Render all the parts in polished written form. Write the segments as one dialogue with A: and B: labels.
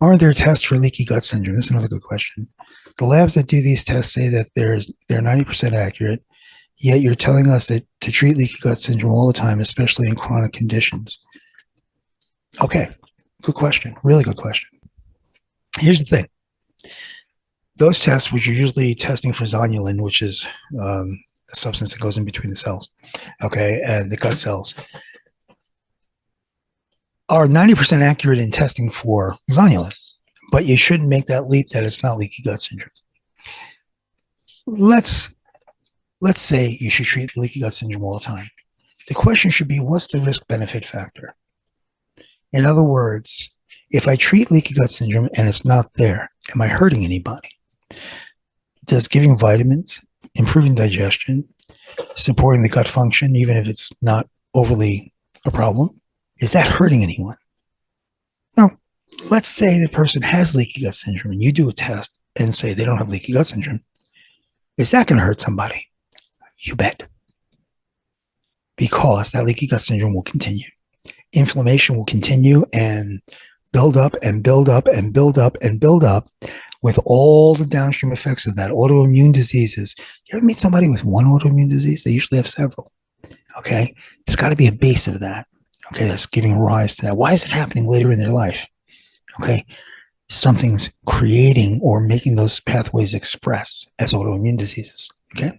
A: Are there tests for leaky gut syndrome? This is another good question. The labs that do these tests say that they're 90% accurate, yet you're telling us that to treat leaky gut syndrome all the time, especially in chronic conditions. Okay, good question. Really good question. Here's the thing. Those tests, which are usually testing for zonulin, which is a substance that goes in between the cells, okay, and the gut cells, are 90% accurate in testing for zonulin, but you shouldn't make that leap that it's not leaky gut syndrome. Let's say you should treat leaky gut syndrome all the time. The question should be, what's the risk-benefit factor? In other words, if I treat leaky gut syndrome and it's not there, am I hurting anybody? Does giving vitamins, improving digestion, supporting the gut function, even if it's not overly a problem, is that hurting anyone? No. Let's say the person has leaky gut syndrome and you do a test and say they don't have leaky gut syndrome. Is that going to hurt somebody? You bet. Because that leaky gut syndrome will continue. Inflammation will continue and build up and build up and build up and build up with all the downstream effects of that. Autoimmune diseases. You ever meet somebody with one autoimmune disease? They usually have several. Okay? There's got to be a base of that. Okay, that's giving rise to that. Why is it happening later in their life? Okay, something's creating or making those pathways express as autoimmune diseases. Okay,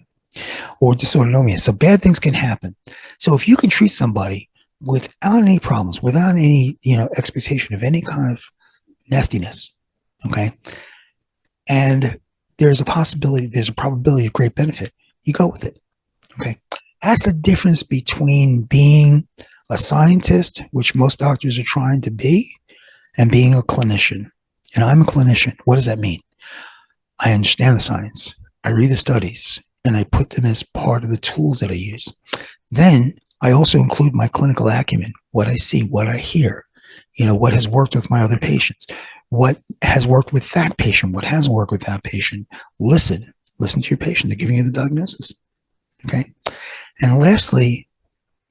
A: or dysautonomia. So bad things can happen. So if you can treat somebody without any problems, without any expectation of any kind of nastiness, okay, and there's a probability of great benefit, you go with it. Okay, that's the difference between being a scientist, which most doctors are trying to be, and being a clinician. And I'm a clinician. What does that mean? I understand the science. I read the studies, and I put them as part of the tools that I use. Then I also include my clinical acumen, what I see, what I hear, what has worked with my other patients, what has worked with that patient, what hasn't worked with that patient. Listen to your patient. They're giving you the diagnosis. Okay. And lastly,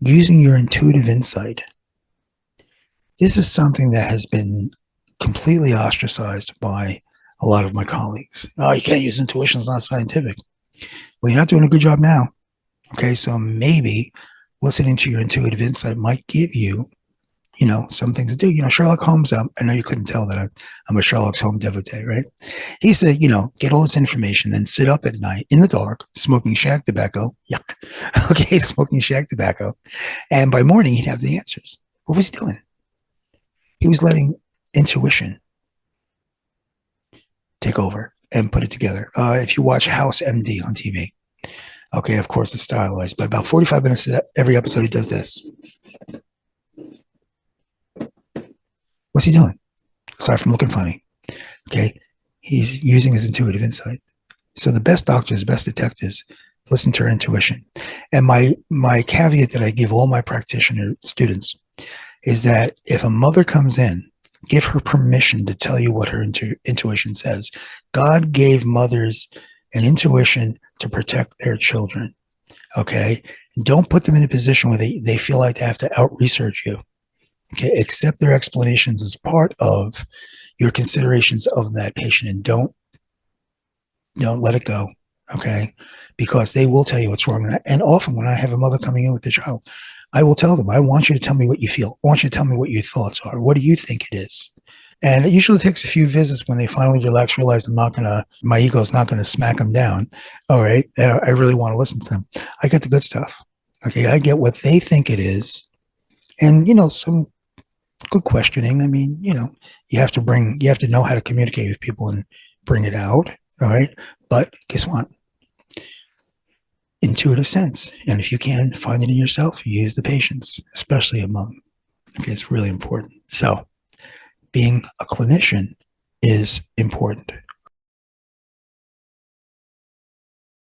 A: using your intuitive insight. This is something that has been completely ostracized by a lot of my colleagues. Oh, you can't use intuition. It's not scientific. Well, you're not doing a good job now. Okay, so maybe listening to your intuitive insight might give you, some things to do. Sherlock Holmes, I know you couldn't tell that I'm a Sherlock Holmes devotee, right? He said, get all this information, then sit up at night in the dark, smoking shag tobacco. Yuck. Okay, smoking shag tobacco. And by morning, he'd have the answers. What was he doing? He was letting intuition take over and put it together. If you watch House MD on TV, okay, of course it's stylized, but about 45 minutes of every episode he does this. What's he doing? Aside from looking funny, okay, he's using his intuitive insight. So the best doctors, best detectives, listen to her intuition. And my caveat that I give all my practitioner students is that if a mother comes in, give her permission to tell you what her intuition says. God gave mothers an intuition to protect their children, okay? Don't put them in a position where they feel like they have to out-research you, okay? Accept their explanations as part of your considerations of that patient, and don't let it go, okay? Because they will tell you what's wrong. And often when I have a mother coming in with the child, I will tell them, I want you to tell me what you feel. I want you to tell me what your thoughts are. What do you think it is? And it usually takes a few visits when they finally relax, realize my ego's not going to smack them down. All right. And I really want to listen to them. I get the good stuff. Okay. I get what they think it is. And, some good questioning. I mean, you have to know how to communicate with people and bring it out. All right. But guess what? Intuitive sense. And if you can find it in yourself, use the patients, especially a mom. Okay, it's really important. So being a clinician is important.